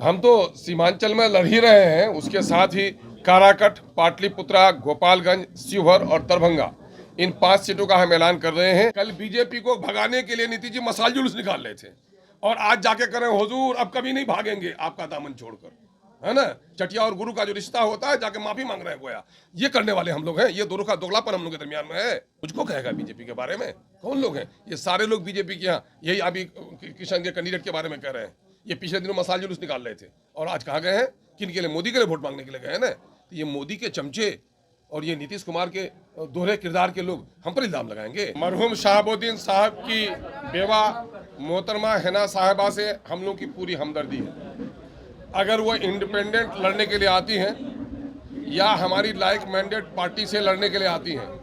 हम तो सीमांचल में लड़ ही रहे हैं, उसके साथ ही काराकट, पाटलिपुत्रा, गोपालगंज, शिवहर और दरभंगा, इन 5 सीटों का हम ऐलान कर रहे हैं। कल बीजेपी को भगाने के लिए नीतीश जी मसाल जुलूस निकाल रहे थे और आज जाके करें हुजूर अब कभी नहीं भागेंगे आपका दामन छोड़कर, है ना। चटिया और गुरु का जो रिश्ता होता है, जाके माफी मांग रहे हैं गोया। ये करने वाले हम लोग हैं। ये दोनों का दोगलापन हम लोग के दरमियान में है। मुझको कहेगा बीजेपी के बारे में? कौन लोग हैं ये? सारे लोग बीजेपी के यहाँ यही अभी किशन के कैंडिडेट के बारे में कह रहे हैं। ये पिछले दिनों मसाल जुलूस निकाल रहे थे और आज कहाँ गए हैं? किन के लिए? मोदी के लिए वोट मांगने के लिए गए हैं ना। तो ये मोदी के चमचे और ये नीतीश कुमार के दोहरे किरदार के लोग हम पर इल्जाम लगाएंगे। मरहूम शहाबुद्दीन साहब की बेवा मोहतरमा हिना साहिबा से हम लोग की पूरी हमदर्दी है। अगर वो इंडिपेंडेंट लड़ने के लिए आती हैं या हमारी लाइक मैंडेट पार्टी से लड़ने के लिए आती हैं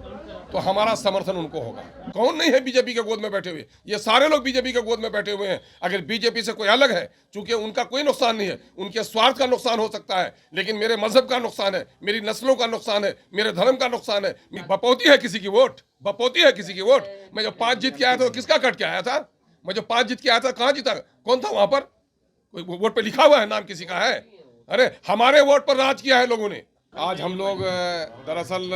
तो हमारा समर्थन उनको होगा। कौन नहीं है बीजेपी के गोद में बैठे हुए? ये सारे लोग बीजेपी के गोद में बैठे हुए हैं। अगर बीजेपी से कोई अलग है, चूंकि उनका कोई नुकसान नहीं है, उनके स्वार्थ का नुकसान हो सकता है, लेकिन मेरे मजहब का नुकसान है, मेरी नस्लों का नुकसान है, मेरे धर्म का नुकसान है। बपौती है किसी की वोट, बपौती है किसी की वोट। मैं जब 5 जीत के आया था तो किसका कट के आया था? मैं जब 5 जीत के आया था कहाँ जीता? कौन था वहां पर? कोई वोट पे लिखा हुआ है नाम किसी का है? अरे हमारे वोट पर राज किया है लोगों ने। आज हम लोग दरअसल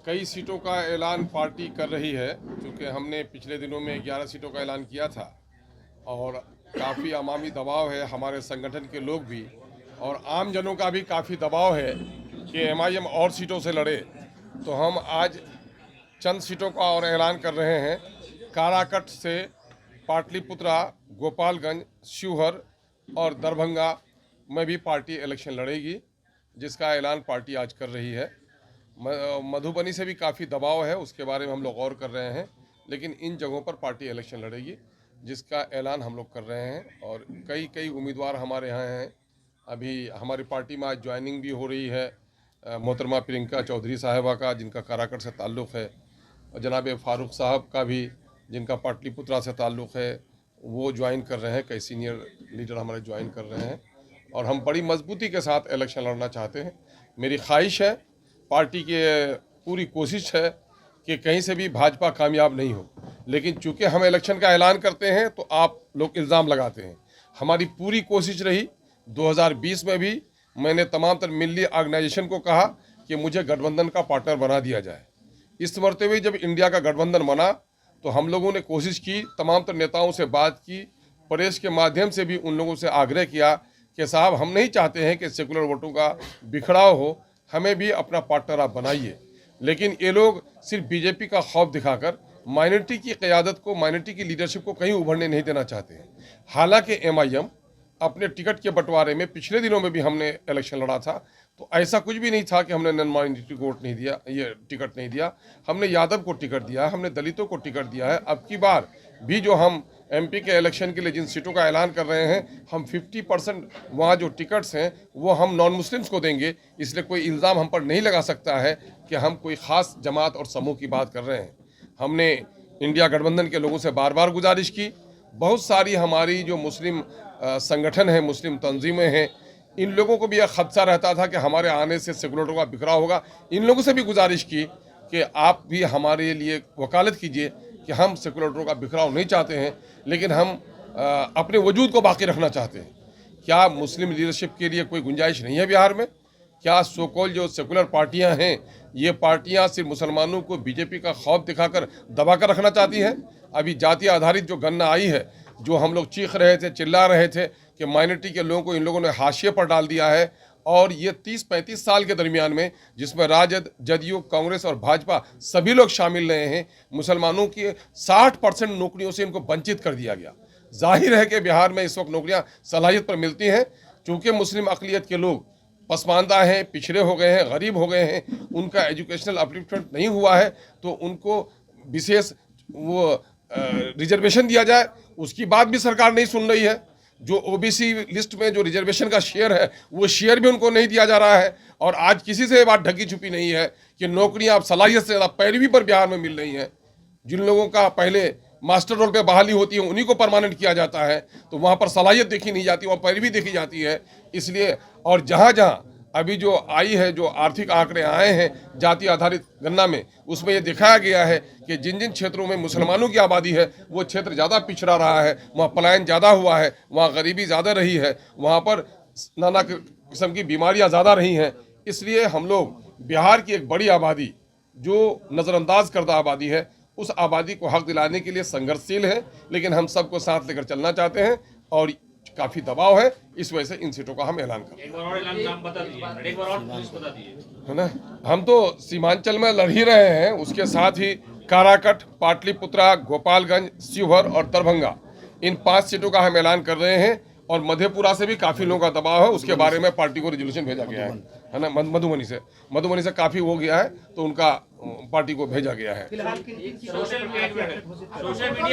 कई सीटों का ऐलान पार्टी कर रही है, क्योंकि हमने पिछले दिनों में 11 सीटों का ऐलान किया था और काफ़ी अवामी दबाव है, हमारे संगठन के लोग भी और आम जनों का भी काफ़ी दबाव है कि एमआईएम और सीटों से लड़े। तो हम आज चंद सीटों का और ऐलान कर रहे हैं। काराकट से पाटलिपुत्रा, गोपालगंज, शिवहर और दरभंगा में भी पार्टी इलेक्शन लड़ेगी, जिसका ऐलान पार्टी आज कर रही है। मधुबनी से भी काफ़ी दबाव है, उसके बारे में हम लोग गौर कर रहे हैं, लेकिन इन जगहों पर पार्टी इलेक्शन लड़ेगी, जिसका ऐलान हम लोग कर रहे हैं। और कई उम्मीदवार हमारे यहाँ हैं। अभी हमारी पार्टी में आज ज्वाइनिंग भी हो रही है मोहतरमा प्रियंका चौधरी साहिबा का, जिनका काराकट से ताल्लुक़ है, और जनाब फारूक साहब का भी, जिनका पाटलिपुत्रा से ताल्लुक़ है, वो ज्वाइन कर रहे हैं। कई सीनियर लीडर हमारे ज्वाइन कर रहे हैं और हम बड़ी मजबूती के साथ इलेक्शन लड़ना चाहते हैं। मेरी ख्वाहिश है, पार्टी की पूरी कोशिश है कि कहीं से भी भाजपा कामयाब नहीं हो, लेकिन चूंकि हम इलेक्शन का ऐलान करते हैं तो आप लोग इल्ज़ाम लगाते हैं। हमारी पूरी कोशिश रही 2020 में भी, मैंने तमाम तर मिली ऑर्गेनाइजेशन को कहा कि मुझे गठबंधन का पार्टनर बना दिया जाए। इस मरतबे जब इंडिया का गठबंधन बना तो हम लोगों ने कोशिश की, तमाम तर नेताओं से बात की, प्रेस के माध्यम से भी उन लोगों से आग्रह किया कि साहब हम नहीं चाहते हैं कि सेकुलर वोटों का बिखराव हो, हमें भी अपना पार्टनर आप बनाइए। लेकिन ये लोग सिर्फ बीजेपी का खौफ दिखाकर माइनॉरिटी की क़यादत को, माइनॉरिटी की लीडरशिप को कहीं उभरने नहीं देना चाहते हैं। हालांकि एमआईएम अपने टिकट के बंटवारे में पिछले दिनों में भी हमने इलेक्शन लड़ा था, तो ऐसा कुछ भी नहीं था कि हमने नॉन माइनॉरिटी को वोट नहीं दिया, ये टिकट नहीं दिया। हमने यादव को टिकट दिया है, हमने दलितों को टिकट दिया है। अब की बार भी जो हम एमपी के इलेक्शन के लिए जिन सीटों का ऐलान कर रहे हैं, हम 50% वहाँ जो टिकट्स हैं वो हम नॉन मुस्लिम्स को देंगे। इसलिए कोई इल्ज़ाम हम पर नहीं लगा सकता है कि हम कोई ख़ास जमात और समूह की बात कर रहे हैं। हमने इंडिया गठबंधन के लोगों से बार बार गुजारिश की। बहुत सारी हमारी जो मुस्लिम संगठन हैं, मुस्लिम तंजीमें हैं, इन लोगों को भी यह खदशा रहता था कि हमारे आने से सेकुलरों का बिखराव होगा। इन लोगों से भी गुजारिश की कि आप भी हमारे लिए वकालत कीजिए कि हम सेकुलरों का बिखराव नहीं चाहते हैं, लेकिन हम अपने वजूद को बाकी रखना चाहते हैं। क्या मुस्लिम लीडरशिप के लिए कोई गुंजाइश नहीं है बिहार में? क्या सोकॉल जो सेकुलर पार्टियां हैं, ये पार्टियां सिर्फ मुसलमानों को बीजेपी का खौफ दिखाकर दबा कर रखना चाहती हैं? अभी जाति आधारित जो गणना आई है, जो हम लोग चीख रहे थे, चिल्ला रहे थे कि माइनॉरिटी के लोगों को इन लोगों ने हाशिए पर डाल दिया है, और ये 30-35 साल के दरमियान में, जिसमें राजद, जदयू, कांग्रेस और भाजपा सभी लोग शामिल रहे हैं, मुसलमानों की 60% नौकरियों से इनको वंचित कर दिया गया। जाहिर है कि बिहार में इस वक्त नौकरियां सलाहियत पर मिलती हैं। चूँकि मुस्लिम अक़लियत के लोग पसमानदा हैं, पिछड़े हो गए हैं, गरीब हो गए हैं, उनका एजुकेशनल अपलिफ्टमेंट नहीं हुआ है, तो उनको विशेष वो रिजर्वेशन दिया जाए, उसकी बात भी सरकार नहीं सुन रही है। जो ओबीसी लिस्ट में जो रिजर्वेशन का शेयर है, वो शेयर भी उनको नहीं दिया जा रहा है। और आज किसी से ये बात ढकी छुपी नहीं है कि नौकरियां अब सलाहियत से ज़्यादा पैरवी पर बिहार में मिल रही हैं। जिन लोगों का पहले मास्टर रोल पे बहाली होती है, उन्हीं को परमानेंट किया जाता है, तो वहाँ पर सलाहियत देखी नहीं जाती, वहाँ पैरवी देखी जाती है। इसलिए और जहाँ जहाँ अभी जो आई है, जो आर्थिक आंकड़े आए हैं जाति आधारित गणना में, उसमें ये दिखाया गया है कि जिन जिन क्षेत्रों में मुसलमानों की आबादी है वो क्षेत्र ज़्यादा पिछड़ा रहा है, वहाँ पलायन ज़्यादा हुआ है, वहाँ गरीबी ज़्यादा रही है, वहाँ पर नाना किस्म की बीमारियाँ ज़्यादा रही हैं। इसलिए हम लोग बिहार की एक बड़ी आबादी जो नज़रअंदाज करदा आबादी है, उस आबादी को हक दिलाने के लिए संघर्षशील है, लेकिन हम सबको साथ लेकर चलना चाहते हैं और काफी दबाव है, इस वजह से इन सीटों का हम ऐलान कर एक बार और ऐलान नाम बता दीजिए, एक बार और प्लीज बता दीजिए, है ना। हम तो सीमांचल में लड़ ही रहे हैं, उसके साथ ही काराकट, पाटलिपुत्रा, गोपालगंज, शिवहर और दरभंगा, इन 5 सीटों का हम ऐलान कर रहे हैं। और मधेपुरा से भी काफी लोगों का दबाव है, उसके बारे में पार्टी को रिजोल्यूशन भेजा गया है ना। मधुबनी से काफी हो गया है, तो उनका पार्टी को भेजा गया है। सोशल मीडिया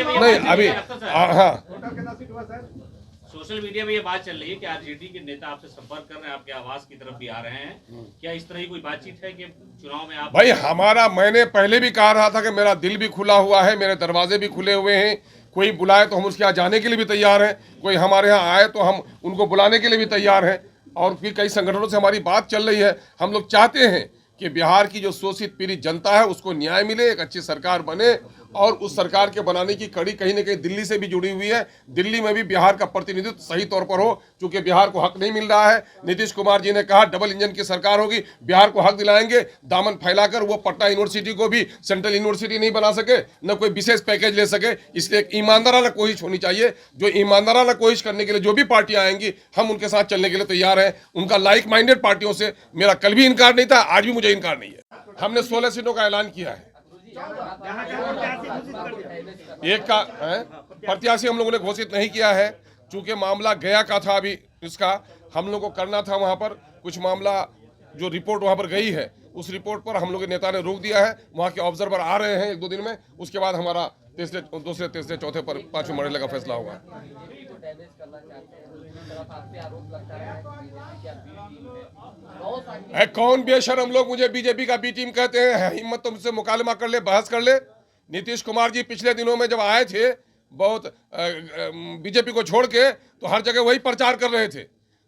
में नहीं अभी हाँ, सोशल मीडिया में ये बात चल रही है कि आरजेडी के नेता आपसे संपर्क कर रहे हैं, आपके आवास की तरफ भी आ रहे हैं, क्या इस तरह की कोई बातचीत है कि चुनाव में आप? भाई मैंने पहले भी कहा रहा था कि मेरा दिल भी खुला हुआ है, मेरे दरवाजे भी खुले हुए हैं, कोई बुलाए तो हम उसके यहाँ जाने के लिए भी तैयार हैं, कोई हमारे यहाँ आए तो हम उनको बुलाने के लिए भी तैयार हैं। और भी कई संगठनों से हमारी बात चल रही है। हम लोग चाहते हैं कि बिहार की जो शोषित पीड़ित जनता है उसको न्याय मिले, एक अच्छी सरकार बने, और उस सरकार के बनाने की कड़ी कहीं न कहीं दिल्ली से भी जुड़ी हुई है। दिल्ली में भी बिहार का प्रतिनिधित्व सही तौर पर हो, क्योंकि बिहार को हक नहीं मिल रहा है। नीतीश कुमार जी ने कहा डबल इंजन की सरकार होगी, बिहार को हक दिलाएंगे। दामन फैलाकर वो पटना यूनिवर्सिटी को भी सेंट्रल यूनिवर्सिटी नहीं बना सके, न कोई विशेष पैकेज ले सके। इसलिए एक ईमानदाराना कोशिश होनी चाहिए। जो ईमानदाराना कोशिश करने के लिए जो भी पार्टियां आएंगी, हम उनके साथ चलने के लिए तैयार हैं। उनका लाइक माइंडेड पार्टियों से मेरा कल भी इनकार नहीं था, आज भी मुझे इनकार नहीं है। हमने 16 सीटों का ऐलान किया है। एक का प्रत्याशी हम लोगों ने घोषित नहीं किया है, चूंकि मामला गया का था। अभी इसका हम लोग को करना था, वहां पर कुछ मामला जो रिपोर्ट वहां पर गई है, उस रिपोर्ट पर हम लोग के नेता ने रोक दिया है। वहां के ऑब्जर्वर आ रहे हैं 1-2 दिन में, उसके बाद हमारा दूसरे तीसरे चौथे पर 5वें मरहले का फैसला होगा। कौन बेशरम लोग मुझे बीजेपी का बी टीम कहते हैं? हिम्मत तो मुझसे मुकालमा कर ले, बहस कर ले। नीतीश कुमार जी पिछले दिनों में जब आए थे, बहुत बीजेपी को छोड़ के, तो हर जगह वही प्रचार कर रहे थे।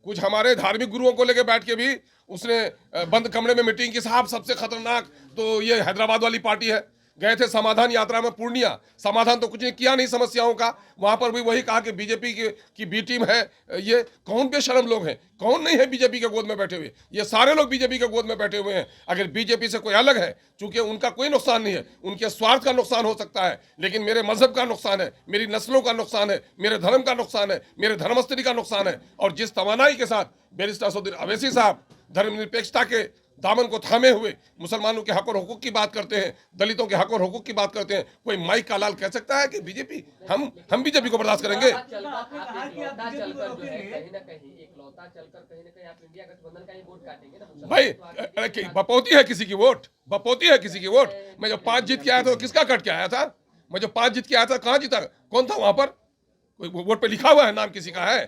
कुछ हमारे धार्मिक गुरुओं को लेकर बैठ के भी उसने बंद कमरे में मीटिंग की, साहब सबसे खतरनाक तो ये हैदराबाद वाली पार्टी है। गए थे समाधान यात्रा में पूर्णिया, समाधान तो कुछ नहीं किया नहीं समस्याओं का। वहां पर भी वही कहा कि बीजेपी की बी टीम है। ये कौन बेशरम लोग हैं? कौन नहीं है बीजेपी के गोद में बैठे हुए? ये सारे लोग बीजेपी के गोद में बैठे हुए हैं। अगर बीजेपी से कोई अलग है, चूंकि उनका कोई नुकसान नहीं है, उनके स्वार्थ का नुकसान हो सकता है, लेकिन मेरे मजहब का नुकसान है, मेरी नस्लों का नुकसान है, मेरे धर्म का नुकसान है, मेरे धर्मस्थली का नुकसान है। और जिस तवानाई के साथ बैरिस्टर असदुद्दीन अवैसी साहब धर्मनिरपेक्षता के दामन को थामे हुए मुसलमानों के हक और हुकूक की बात करते हैं, दलितों के हक और हुकूक की बात करते हैं, कोई माइक का लाल कह सकता है कि बीजेपी हम बीजेपी को बर्दाश्त करेंगे? भाई बपौती है किसी की वोट, बपौती है किसी की वोट। मैं जो 5 जीत के आया था तो किसका कट के आया था? मैं जो 5 जीत के आया था, कहाँ जीता? कौन था वहां पर? कोई वोट पे लिखा हुआ है नाम किसी का है?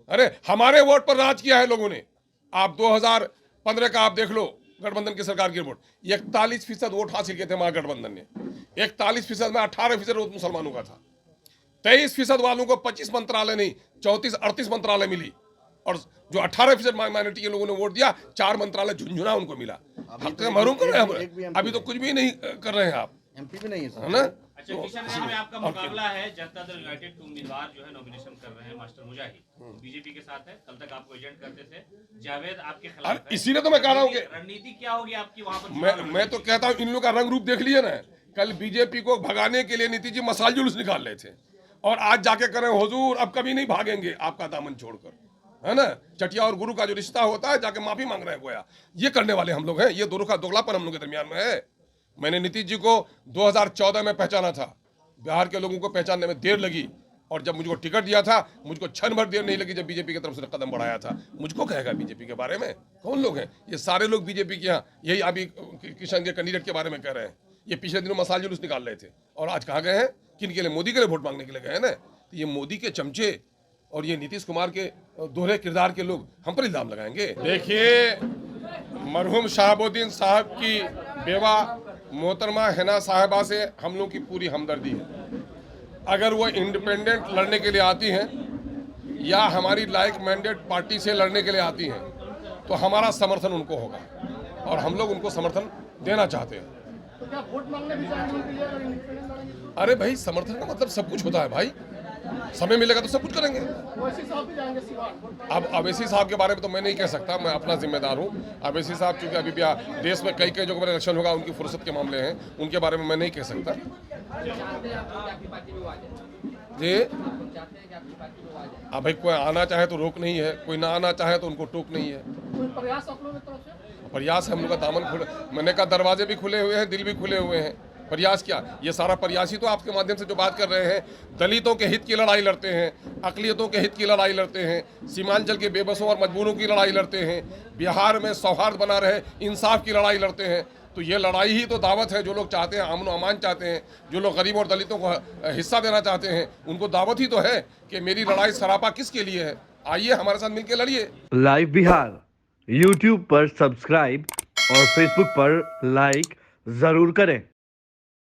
अरे हमारे वोट पर राज किया है लोगों ने। आप 2015 का आप देख लो, गठबंधन की सरकार की रिपोर्ट, 41% वोट हासिल किए थे महागठबंधन ने। 41% में 18% वोट मुसलमानों का था। 23% वालों को 25 मंत्रालय नहीं, 34-38 मंत्रालय मिली। और जो 18% माइनॉरिटी के लोगों ने वोट दिया, 4 मंत्रालय झुंझुना उनको मिला। हक से महरूम कर रहे हैं। अभी तो कुछ भी नहीं कर रहे हैं आप, एमपी भी नहीं है ना। अच्छा, किशनगंज में आपका मुकाबला है, जनता दल यूनाइटेड के उम्मीदवार जो है नॉमिनेशन कर रहे हैं, मास्टर मुजाहिद बीजेपी के साथ है। कल तक आपको एजेंट करते थे, जावेद आपके खिलाफ है। इसीलिए तो मैं कह रहा हूँ कि रणनीति क्या होगी आपकी वहां पर? मैं तो कहता हूँ इन लोगों का रंग रूप देख लिया ना। कल बीजेपी को भगाने के लिए नीतीश जी मसाल जुलूस निकाल रहे थे, और आज जाके कह रहे हैं हुजूर अब कभी नहीं भागेंगे आपका दामन छोड़कर, है ना। चटिया और गुरु का जो रिश्ता होता है, जाके माफी मांग रहे हैं गोया। ये करने वाले हम लोग हैं। ये दोनों का दोगलापन हम लोग के दरमियान में है। मैंने नीतीश जी को 2014 में पहचाना था। बिहार के लोगों को पहचानने में देर लगी, और जब मुझको टिकट दिया था, मुझको क्षण भर देर नहीं लगी जब बीजेपी की तरफ से कदम बढ़ाया था। मुझको कहेगा बीजेपी के बारे में? कौन लोग हैं ये? सारे लोग बीजेपी के यहाँ, यही अभी किशन के कैंडिडेट के बारे में कह रहे हैं। ये पिछले दिनों मसाल जुलूस निकाल रहे थे, और आज कहाँ गए हैं? किन के लिए? मोदी के लिए वोट मांगने के लिए गए हैं ना। तो ये मोदी के चमचे और ये नीतीश कुमार के दोहरे किरदार के लोग हम पर इल्जाम लगाएंगे। देखिए, मरहूम शहाबुद्दीन साहब की बेवा मोहतरमा हिना साहिबा से हम लोग की पूरी हमदर्दी है। अगर वो इंडिपेंडेंट लड़ने के लिए आती हैं या हमारी लाइक मैंडेट पार्टी से लड़ने के लिए आती हैं, तो हमारा समर्थन उनको होगा और हम लोग उनको समर्थन देना चाहते हैं। तो क्या वोट मांगने भी जाएंगे उनके लिए अगर इंडिपेंडेंट लड़ेंगे तो? अरे भाई, समर्थन का मतलब सब कुछ होता है भाई, समय मिलेगा तो सब कुछ करेंगे। ओवैसी साहब भी जाएंगे सिवान वोट मांगने? अब अवैसी साहब के बारे में तो मैं नहीं कह सकता, मैं अपना जिम्मेदार हूँ। अवैसी साहब चूंकि अभी भी देश में कई जगहों पर इलेक्शन होगा, उनकी फुर्सत के मामले हैं, उनके बारे में मैं नहीं कह सकता जी। अब भाई कोई आना चाहे तो रोक नहीं है, कोई ना आना चाहे तो उनको टोक नहीं है। कोई प्रयास आप लोगों की तरफ से? प्रयास है, हम लोग का दामन खुले, मैंने कहा दरवाजे भी खुले हुए हैं, दिल भी खुले हुए हैं। प्रयास क्या, ये सारा प्रयास ही तो आपके माध्यम से जो बात कर रहे हैं, दलितों के हित की लड़ाई लड़ते हैं, अकलियतों के हित की लड़ाई लड़ते हैं, सीमांचल के बेबसों और मजबूरों की लड़ाई लड़ते हैं, बिहार में सौहार्द बना रहे इंसाफ की लड़ाई लड़ते हैं। तो ये लड़ाई ही तो दावत है। जो लोग चाहते हैं, अमन अमान चाहते हैं, जो लोग गरीब और दलितों को हिस्सा देना चाहते हैं, उनको दावत ही तो है कि मेरी लड़ाई सरापा किसके लिए है। आइए हमारे साथ मिलकर लड़िए। लाइव बिहार YouTube पर सब्सक्राइब और Facebook पर लाइक जरूर करें।